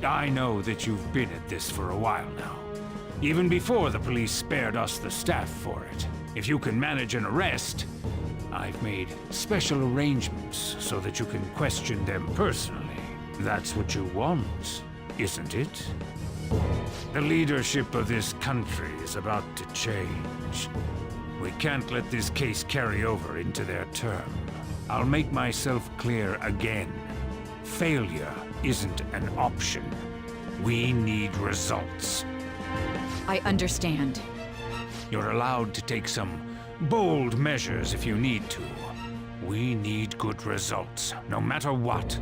I know that you've been at this for a while now. Even before the police spared us the staff for it. If you can manage an arrest, I've made special arrangements so that you can question them personally. That's what you want, isn't it? The leadership of this country is about to change. We can't let this case carry over into their term. I'll make myself clear again. Failure isn't an option. We need results. I understand. You're allowed to take some bold measures if you need to. We need good results, no matter what.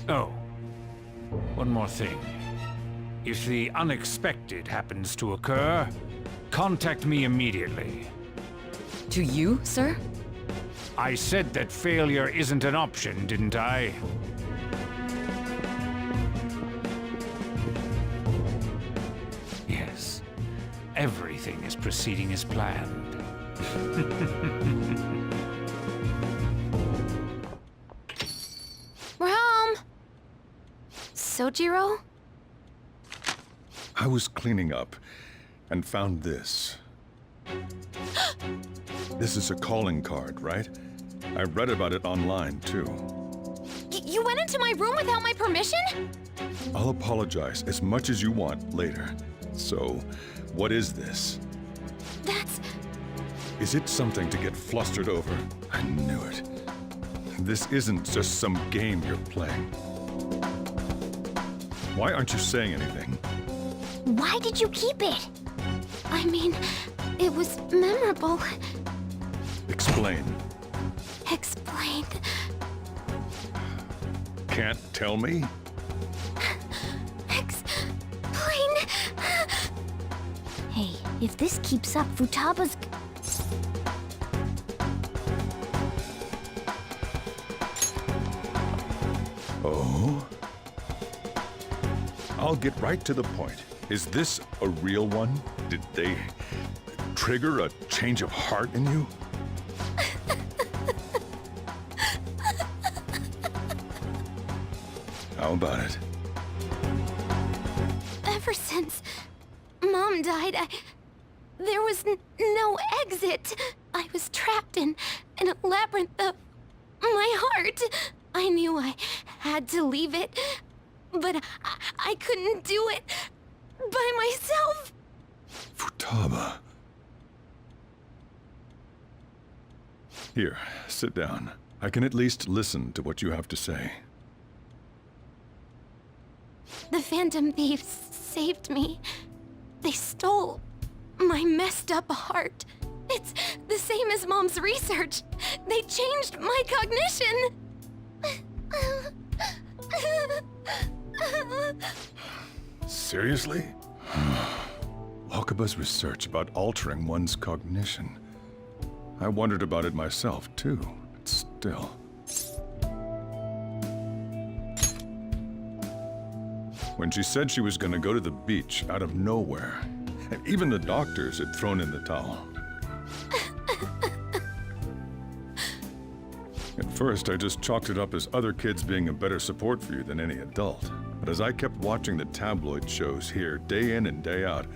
Oh, one more thing. If the unexpected happens to occur, contact me immediately. To you, sir? I said that failure isn't an option, didn't I? Yes. Everything is proceeding as planned. We're home! Sojiro? I was cleaning up and found this. This is a calling card, right? I read about it online, too. You went into my room without my permission? I'll apologize as much as you want later. So, what is this? That's... Is it something to get flustered over? I knew it. This isn't just some game you're playing. Why aren't you saying anything? Why did you keep it? I mean, it was memorable. Explain. Explain. Can't tell me? Explain. Hey, if this keeps up, Futaba's... Oh? I'll get right to the point. Is this a real one? Did they trigger a change of heart in you? How about it? Ever since Mom died, there was no exit. I was trapped in a labyrinth of my heart. I knew I had to leave it, but I couldn't do it by myself. Futaba. Here, sit down. I can at least listen to what you have to say. The Phantom Thieves saved me. They stole my messed up heart. It's the same as Mom's research. They changed my cognition. Seriously? Wakaba's research about altering one's cognition. I wondered about it myself, too. But still. When she said she was gonna go to the beach out of nowhere, and even the doctors had thrown in the towel. At first, I just chalked it up as other kids being a better support for you than any adult. But as I kept watching the tabloid shows here day in and day out,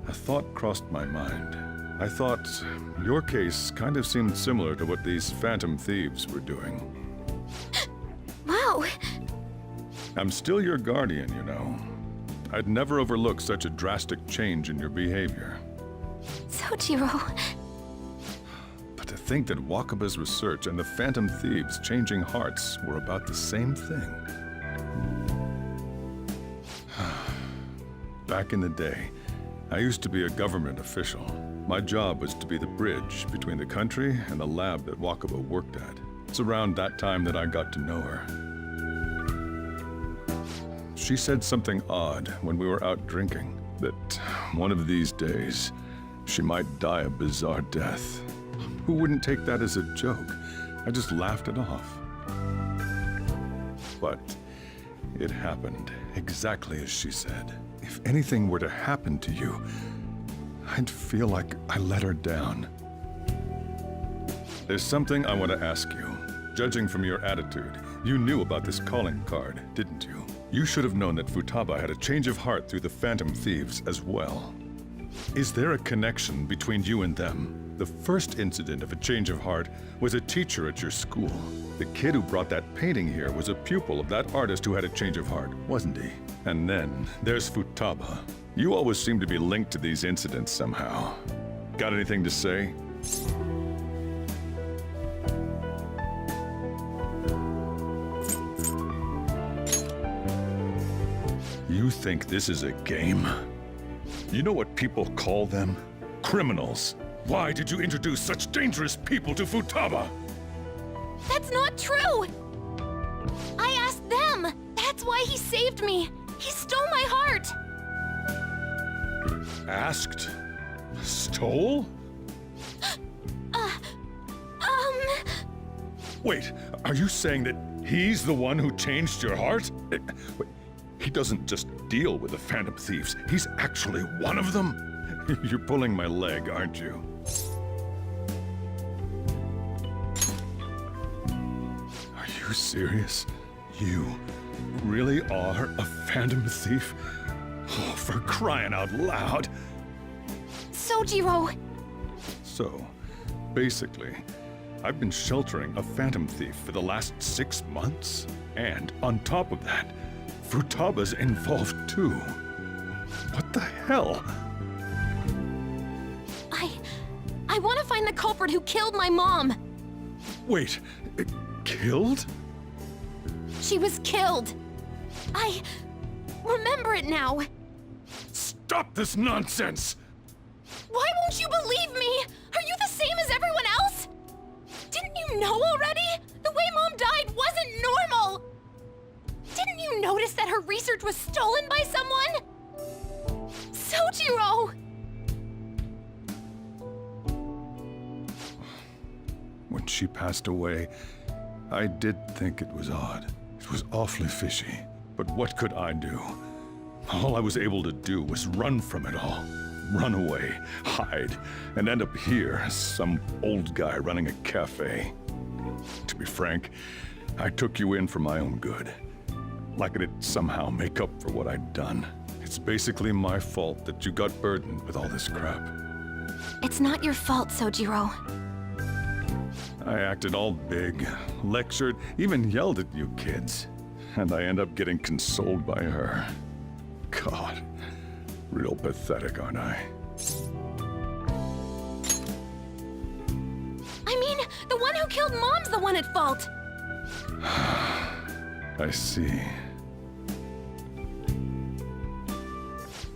a thought crossed my mind. I thought your case kind of seemed similar to what these phantom thieves were doing. Wow. I'm still your guardian, you know. I'd never overlook such a drastic change in your behavior. Sojiro. But to think that Wakaba's research and the phantom thieves changing hearts were about the same thing. Back in the day, I used to be a government official. My job was to be the bridge between the country and the lab that Wakaba worked at. It's around that time that I got to know her. She said something odd when we were out drinking, that one of these days, she might die a bizarre death. Who wouldn't take that as a joke? I just laughed it off. But it happened exactly as she said. If anything were to happen to you, I'd feel like I let her down. There's something I want to ask you. Judging from your attitude, you knew about this calling card, didn't you? You should have known that Futaba had a change of heart through the Phantom Thieves as well. Is there a connection between you and them? The first incident of a change of heart was a teacher at your school. The kid who brought that painting here was a pupil of that artist who had a change of heart, wasn't he? And then there's Futaba. You always seem to be linked to these incidents somehow. Got anything to say? You think this is a game? You know what people call them? Criminals. Why did you introduce such dangerous people to Futaba? That's not true! I asked them! That's why he saved me! He stole my heart! Asked? Stole? Wait, are you saying that he's the one who changed your heart? Wait, he doesn't just deal with the Phantom Thieves, he's actually one of them? You're pulling my leg, aren't you? Are you serious? You really are a Phantom Thief? Oh, for crying out loud! Sojiro! So, basically, I've been sheltering a Phantom Thief for the last 6 months. And on top of that, Futaba's involved too. What the hell? I want to find the culprit who killed my mom! Wait, killed? She was killed! I remember it now! Stop this nonsense! Why won't you believe me? Are you the same as everyone else? Didn't you know already? The way Mom died wasn't normal! Didn't you notice that her research was stolen by someone? Sojiro! When she passed away, I did think it was odd. It was awfully fishy. But what could I do? All I was able to do was run from it all. Run away, hide, and end up here as some old guy running a cafe. To be frank, I took you in for my own good. Like it'd somehow make up for what I'd done. It's basically my fault that you got burdened with all this crap. It's not your fault, Sojiro. I acted all big, lectured, even yelled at you kids. And I end up getting consoled by her. God, real pathetic, aren't I? I mean, the one who killed Mom's the one at fault! I see.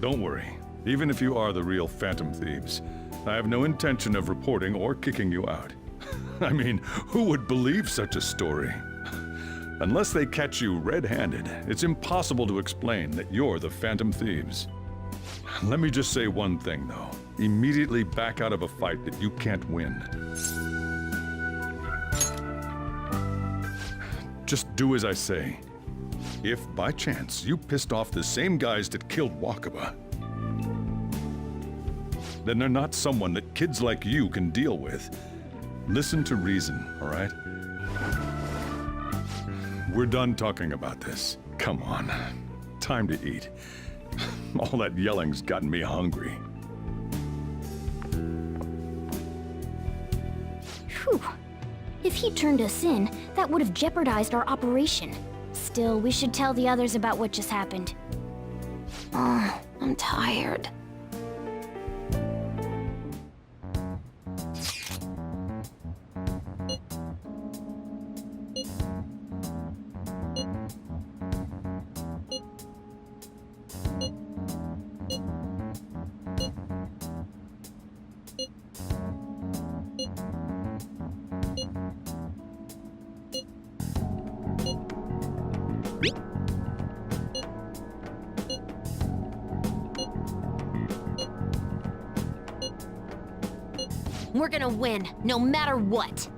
Don't worry. Even if you are the real Phantom Thieves, I have no intention of reporting or kicking you out. I mean, who would believe such a story? Unless they catch you red-handed, it's impossible to explain that you're the Phantom Thieves. Let me just say one thing, though. Immediately back out of a fight that you can't win. Just do as I say. If, by chance, you pissed off the same guys that killed Wakaba, then they're not someone that kids like you can deal with. Listen to reason, all right? We're done talking about this. Come on. Time to eat. All that yelling's gotten me hungry. Whew. If he turned us in, that would have jeopardized our operation. Still, we should tell the others about what just happened. Oh, I'm tired. We're gonna win, no matter what.